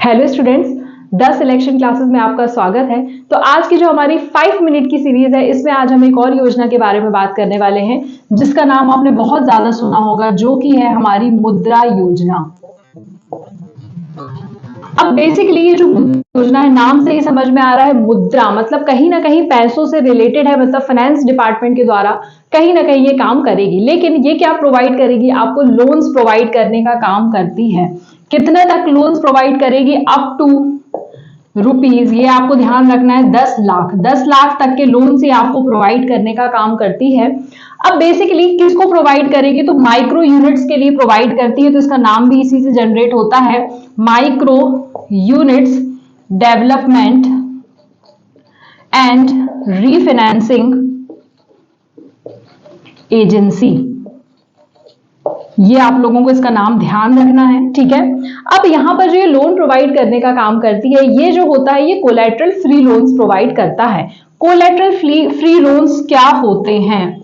Hello students, 10 selection classes में आपका स्वागत है। तो आज की जो हमारी 5 मिनट की सीरीज है, इसमें आज हम एक और योजना के बारे में बात करने वाले हैं जिसका नाम आपने बहुत ज्यादा सुना होगा, जो कि है हमारी मुद्रा योजना। अब बेसिकली ये जो योजना है, नाम से ही समझ में आ रहा है, मुद्रा मतलब कहीं ना कहीं पैसों से रिलेटेड है, मतलब फाइनेंस डिपार्टमेंट के द्वारा कहीं ना कहीं ये काम करेगी। लेकिन ये क्या प्रोवाइड करेगी? आपको लोन्स प्रोवाइड करने का काम करती है। कितने तक लोन्स प्रोवाइड करेगी? अप टू रुपीज, ये आपको ध्यान रखना है, 10 लाख तक के लोन से आपको प्रोवाइड करने का काम करती है। अब बेसिकली किसको प्रोवाइड करेगी? तो माइक्रो यूनिट्स के लिए प्रोवाइड करती है, तो इसका नाम भी इसी से जनरेट होता है, micro units development and refinancing agency. ये आप लोगों को इसका नाम ध्यान रखना है, ठीक है। अब यहां पर जो ये लोन प्रोवाइड करने का काम करती है, ये जो होता है, ये कोलैटरल फ्री लोन्स प्रोवाइड करता है। कोलैटरल फ्री लोन्स क्या होते हैं,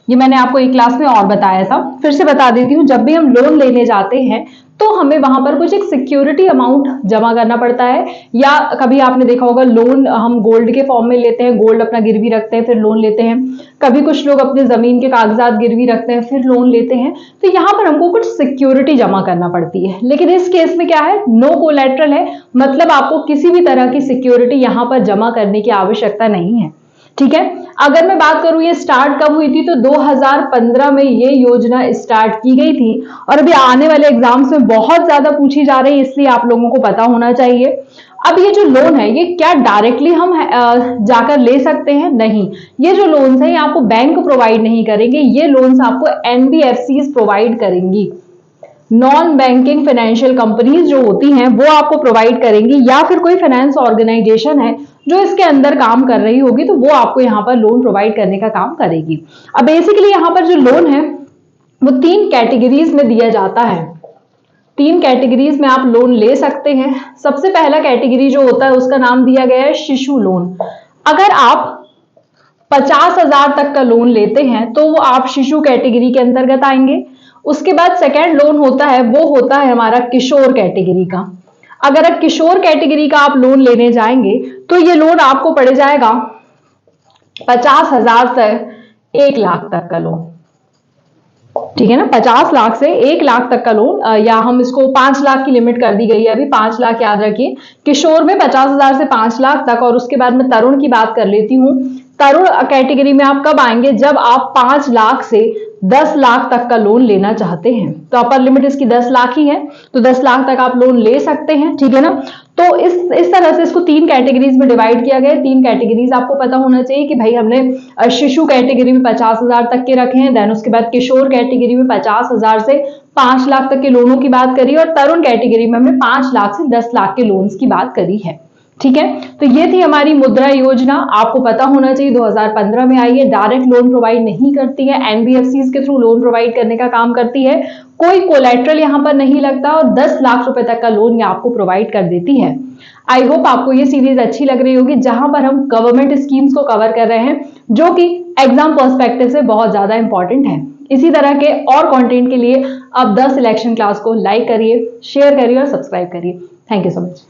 ये मैंने आपको एक क्लास में और बताया था, फिर से बता देती हूँ। जब भी हम लोन लेने जाते हैं तो हमें वहां पर कुछ एक सिक्योरिटी अमाउंट जमा करना पड़ता है, या कभी आपने देखा होगा लोन हम गोल्ड के फॉर्म में लेते हैं, गोल्ड अपना गिरवी रखते हैं फिर लोन लेते हैं। कभी कुछ लोग अपने जमीन के कागजात गिरवी रखते हैं फिर लोन लेते हैं। तो यहाँ पर हमको कुछ सिक्योरिटी जमा करना पड़ती है। लेकिन इस केस में क्या है? नो कोलैटरल है, मतलब आपको किसी भी तरह की सिक्योरिटी यहाँ पर जमा करने की आवश्यकता नहीं है, ठीक है। अगर मैं बात करूं ये स्टार्ट कब हुई थी, तो 2015 में ये योजना स्टार्ट की गई थी, और अभी आने वाले एग्जाम्स में बहुत ज्यादा पूछी जा रही है, इसलिए आप लोगों को पता होना चाहिए। अब ये जो लोन है, ये क्या डायरेक्टली हम जाकर ले सकते हैं? नहीं, ये जो लोन्स है ये आपको बैंक प्रोवाइड नहीं करेंगे, ये लोन्स आपको एनबीएफसीज प्रोवाइड करेंगी। नॉन बैंकिंग फाइनेंशियल कंपनीज जो होती हैं वो आपको प्रोवाइड करेंगी, या फिर कोई फाइनेंस ऑर्गेनाइजेशन है जो इसके अंदर काम कर रही होगी, तो वो आपको यहाँ पर लोन प्रोवाइड करने का काम करेगी। अब बेसिकली यहाँ पर जो लोन है वो 3 कैटेगरीज में दिया जाता है। 3 कैटेगरीज में आप लोन ले सकते हैं। सबसे पहला कैटेगरी जो होता है उसका नाम दिया गया है शिशु लोन। अगर आप 50,000 तक का लोन लेते हैं तो वो आप शिशु कैटेगरी के अंतर्गत आएंगे। उसके बाद सेकेंड लोन होता है, वो होता है हमारा किशोर कैटेगरी का। अगर आप किशोर कैटेगरी का आप लोन लेने जाएंगे तो ये लोन आपको पड़ जाएगा 50,000 से 1 लाख तक का लोन, ठीक है ना। 50 लाख से 1 लाख तक का लोन, या हम इसको 5 लाख की लिमिट कर दी गई है अभी, 5 लाख याद रखिए। किशोर में 50,000 से 5 लाख तक। और उसके बाद में तरुण की बात कर लेती हूँ। तरुण कैटेगरी में आप कब आएंगे? जब आप 5 लाख से 10 लाख तक का लोन लेना चाहते हैं, तो अपर लिमिट इसकी 10 लाख ही है, तो 10 लाख तक आप लोन ले सकते हैं, ठीक है ना। तो इस तरह से इसको 3 कैटेगरीज में डिवाइड किया गया है। 3 कैटेगरीज आपको पता होना चाहिए कि भाई हमने शिशु कैटेगरी में 50,000 तक के रखे हैं, देन उसके बाद किशोर कैटेगरी में 50,000 से 5 लाख तक के लोनों की बात करी, और तरुण कैटेगरी में हमने 5 लाख से 10 लाख के लोन्स की बात करी है, ठीक है। तो ये थी हमारी मुद्रा योजना। आपको पता होना चाहिए 2015 में आई है, डायरेक्ट लोन प्रोवाइड नहीं करती है, एनबीएफसीज के थ्रू लोन प्रोवाइड करने का काम करती है, कोई कोलैटरल यहां पर नहीं लगता, और 10 लाख रुपए तक का लोन ये आपको प्रोवाइड कर देती है। आई होप आपको ये सीरीज अच्छी लग रही होगी, जहां पर हम गवर्नमेंट स्कीम्स को कवर कर रहे हैं, जो कि एग्जाम पर्सपेक्टिव से बहुत ज्यादा इंपॉर्टेंट है। इसी तरह के और कंटेंट के लिए आप 10 सिलेक्शन क्लास को लाइक करिए, शेयर करिए और सब्सक्राइब करिए। Thank you so much.